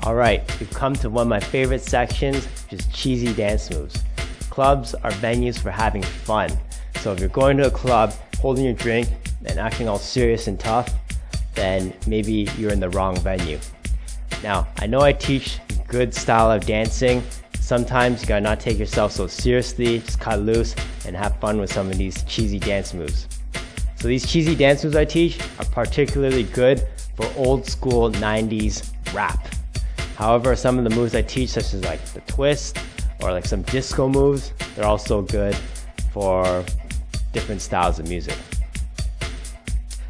Alright, we've come to one of my favorite sections, which is cheesy dance moves. Clubs are venues for having fun. So if you're going to a club, holding your drink, and acting all serious and tough, then maybe you're in the wrong venue. Now, I know I teach good style of dancing. Sometimes you gotta not take yourself so seriously, just cut loose and have fun with some of these cheesy dance moves. So these cheesy dance moves I teach are particularly good for old school 90s rap. However, some of the moves I teach, such as like the twist or like some disco moves, they're also good for different styles of music.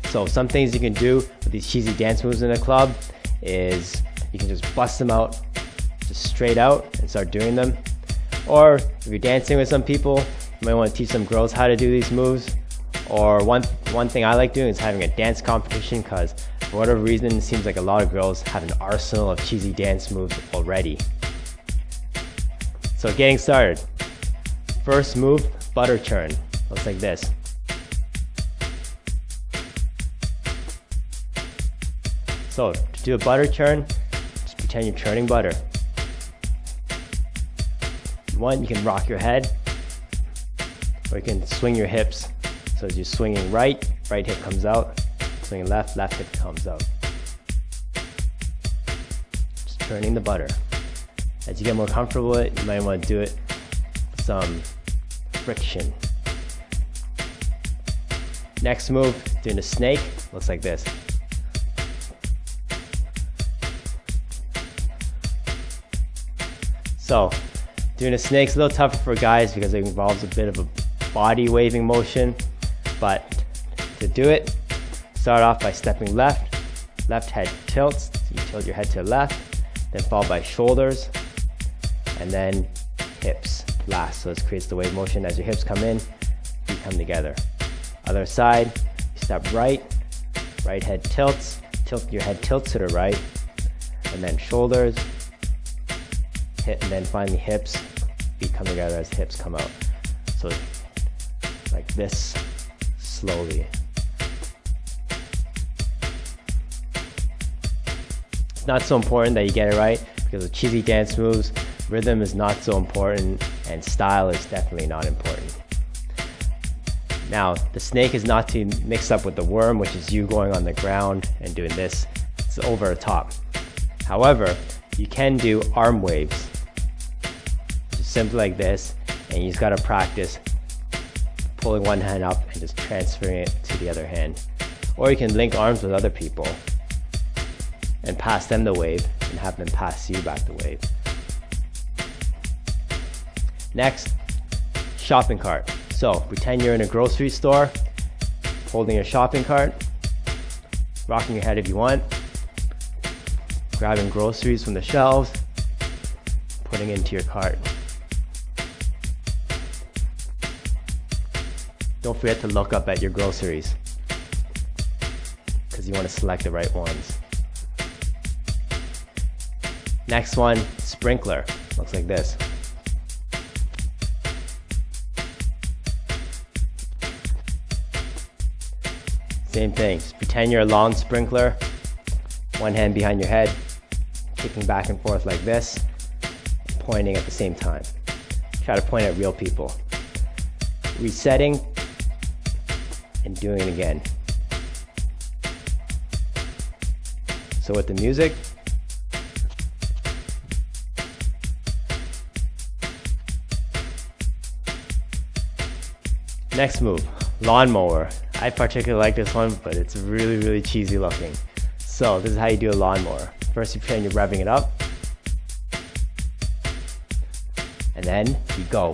So some things you can do with these cheesy dance moves in a club is you can just bust them out just straight out and start doing them. Or if you're dancing with some people, you might want to teach some girls how to do these moves. Or one thing I like doing is having a dance competition, because for whatever reason it seems like a lot of girls have an arsenal of cheesy dance moves already. So getting started. First move, butter churn. Looks like this. So to do a butter churn, just pretend you're churning butter. If you want, you can rock your head, or you can swing your hips. So as you're swinging right hip comes out. Swinging left hip comes out. Just churning the butter. As you get more comfortable with it, you might want to do it with some friction. Next move, doing a snake, looks like this. So, doing a snake's a little tougher for guys because it involves a bit of a body waving motion, but to do it, start off by stepping left head tilts, so you tilt your head to the left, then followed by shoulders, and then hips last. So this creates the wave motion. As your hips come in, you come together. Other side, you step right head tilts, your head tilts to the right, and then shoulders, hit, and then finally hips, feet come together as the hips come out. So like this, slowly. It's not so important that you get it right, because with cheesy dance moves, rhythm is not so important and style is definitely not important. Now, the snake is not to mix up with the worm, which is you going on the ground and doing this. It's over the top. However, you can do arm waves, just simply like this, and you just gotta practice pulling one hand up and just transferring it to the other hand. Or you can link arms with other people and pass them the wave and have them pass you back the wave. Next, shopping cart. So pretend you're in a grocery store, holding your shopping cart, rocking your head if you want, grabbing groceries from the shelves, putting it into your cart. Don't forget to look up at your groceries, because you want to select the right ones. Next one, sprinkler. Looks like this. Same thing, just pretend you're a lawn sprinkler, one hand behind your head, kicking back and forth like this, pointing at the same time. Try to point at real people. Resetting and doing it again. So with the music, next move, lawnmower. I particularly like this one, but it's really cheesy looking. So this is how you do a lawnmower. First you pretend you're revving it up, and then you go.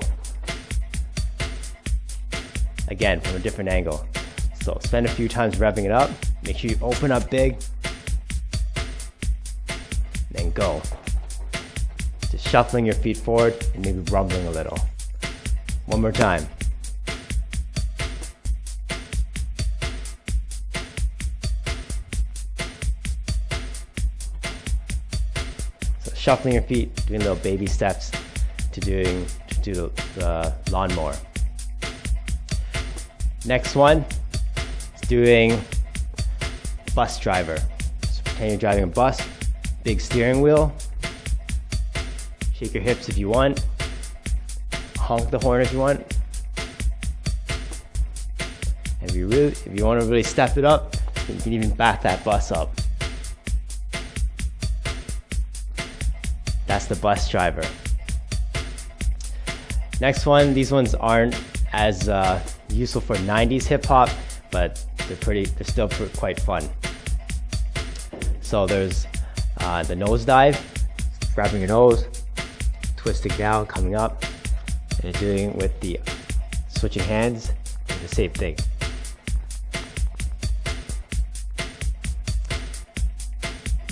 Again, from a different angle. So spend a few times revving it up, make sure you open up big, then go. Just shuffling your feet forward and maybe rumbling a little. One more time. So shuffling your feet, doing little baby steps to do the lawnmower. Next one is doing bus driver. So pretend you're driving a bus, big steering wheel, Shake your hips if you want. Honk the horn if you want. And if you want to really step it up, you can even back that bus up. That's the bus driver. Next one, these ones aren't as useful for 90s hip hop, but they're still quite fun. So there's the nose dive, grabbing your nose, twisting down, coming up, and doing it with the switching hands, the same thing.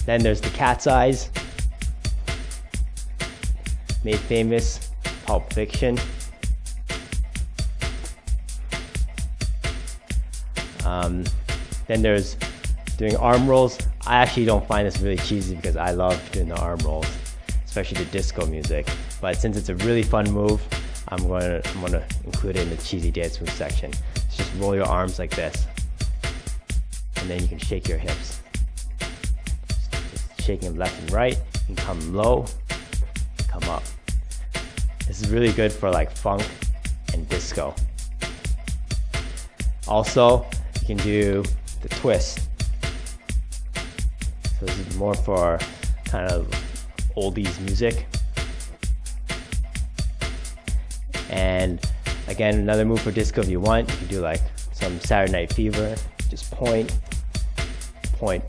Then there's the cat's eyes, made famous, Pulp Fiction. Then there's doing arm rolls. I actually don't find this really cheesy because I love doing the arm rolls, especially the disco music. But since it's a really fun move, I'm gonna include it in the cheesy dance move section. So just roll your arms like this, and then you can shake your hips. Just shaking them left and right, and come low, come up. This is really good for like funk and disco. Also, you can do the twist. So this is more for kind of oldies music. And again, another move for disco if you want. You can do like some Saturday Night Fever. Just point, point.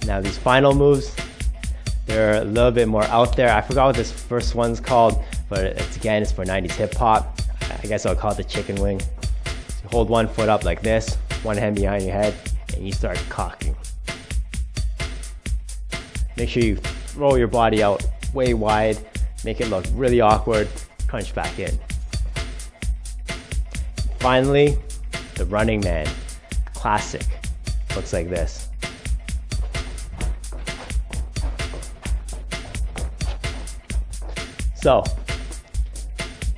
Now these final moves, they're a little bit more out there. I forgot what this first one's called, but it's for 90s hip hop. I guess I'll call it the chicken wing. So you hold one foot up like this, one hand behind your head, and you start cocking. Make sure you roll your body out way wide, make it look really awkward, crunch back in. Finally, the running man, classic, looks like this. So,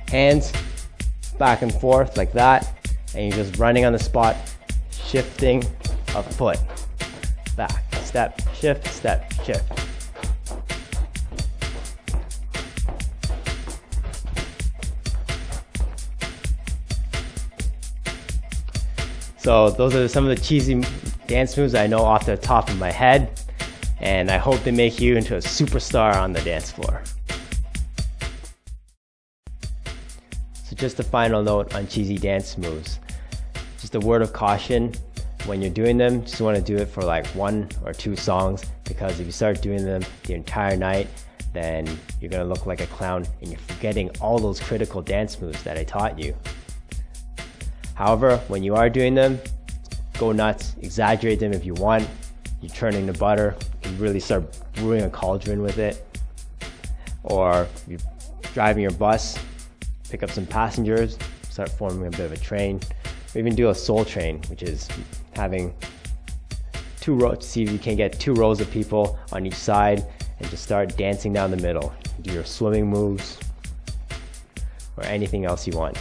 hands back and forth like that, and you're just running on the spot, shifting a foot. Back, step, shift, shift. So those are some of the cheesy dance moves I know off the top of my head, and I hope they make you into a superstar on the dance floor. Just a final note on cheesy dance moves. Just a word of caution, when you're doing them, just want to do it for like 1 or 2 songs, because if you start doing them the entire night, then you're going to look like a clown and you're forgetting all those critical dance moves that I taught you. However, when you are doing them, go nuts, exaggerate them if you want. You're churning the butter, you can really start brewing a cauldron with it. Or you're driving your bus, pick up some passengers, start forming a bit of a train, or even do a soul train, which is having 2 rows, see if you can get 2 rows of people on each side and just start dancing down the middle. Do your swimming moves or anything else you want.